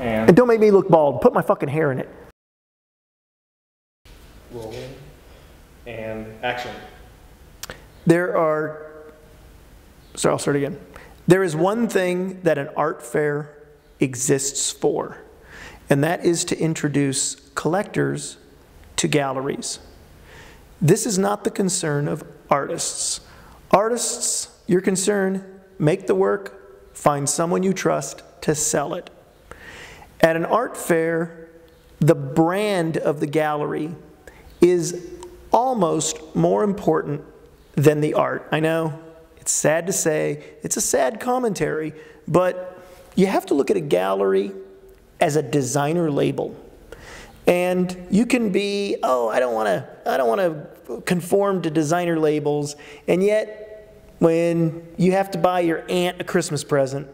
And don't make me look bald. Put my fucking hair in it. Rolling. And action. I'll start again. There is one thing that an art fair exists for, and that is to introduce collectors to galleries. This is not the concern of artists. Artists, your concern, make the work, find someone you trust to sell it. At an art fair, the brand of the gallery is almost more important than the art. I know, it's sad to say, it's a sad commentary, but you have to look at a gallery as a designer label. And you can be, oh, I don't want to conform to designer labels, and yet when you have to buy your aunt a Christmas present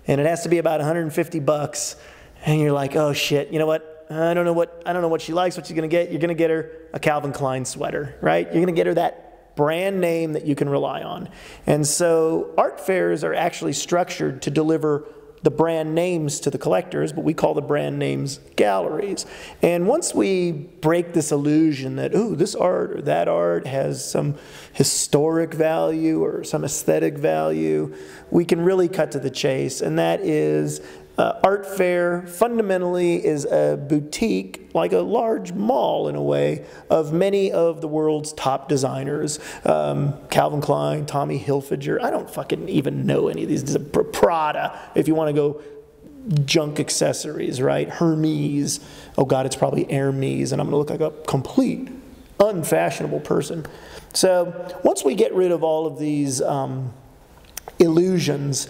and it has to be about 150 bucks, and you're like, oh shit, you know what? I don't know what she likes, what she's going to get. You're going to get her a Calvin Klein sweater, right? You're going to get her that brand name that you can rely on. And so art fairs are actually structured to deliver the brand names to the collectors, but we call the brand names galleries. And once we break this illusion that, ooh, this art or that art has some historic value or some aesthetic value, we can really cut to the chase, and that is art fair fundamentally is a boutique, like a large mall in a way, of many of the world's top designers. Calvin Klein, Tommy Hilfiger, I don't fucking even know any of these. Prada, if you want to go junk accessories, right? Hermes, oh God, it's probably Hermes, and I'm going to look like a complete unfashionable person. So once we get rid of all of these illusions,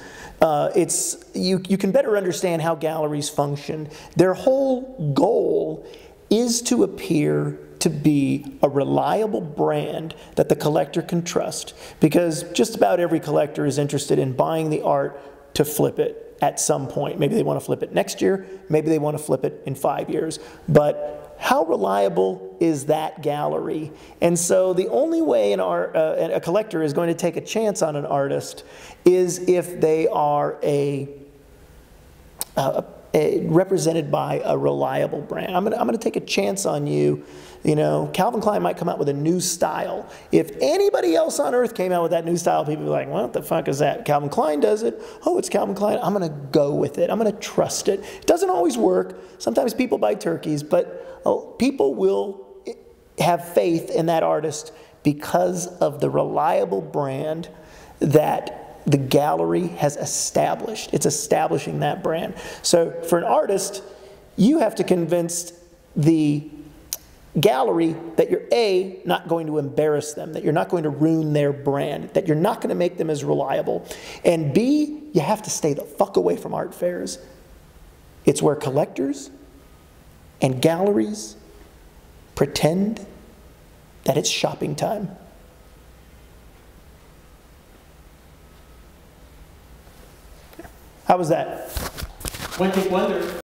you can better understand how galleries function. Their whole goal is to appear to be a reliable brand that the collector can trust, because just about every collector is interested in buying the art to flip it at some point. Maybe they want to flip it next year, maybe they want to flip it in 5 years, but how reliable is that gallery? And so the only way a collector is going to take a chance on an artist is if they are represented by a reliable brand. I'm going to take a chance on you. You know, Calvin Klein might come out with a new style. If anybody else on earth came out with that new style, people would be like, what the fuck is that? Calvin Klein does it. Oh, it's Calvin Klein. I'm going to go with it. I'm going to trust it. It doesn't always work. Sometimes people buy turkeys, but people will have faith in that artist because of the reliable brand that the gallery has established. It's establishing that brand. So for an artist, you have to convince the gallery that you're A, not going to embarrass them, that you're not going to ruin their brand, that you're not going to make them as reliable, and B, you have to stay the fuck away from art fairs. It's where collectors and galleries pretend that it's shopping time. How was that? One take wonder.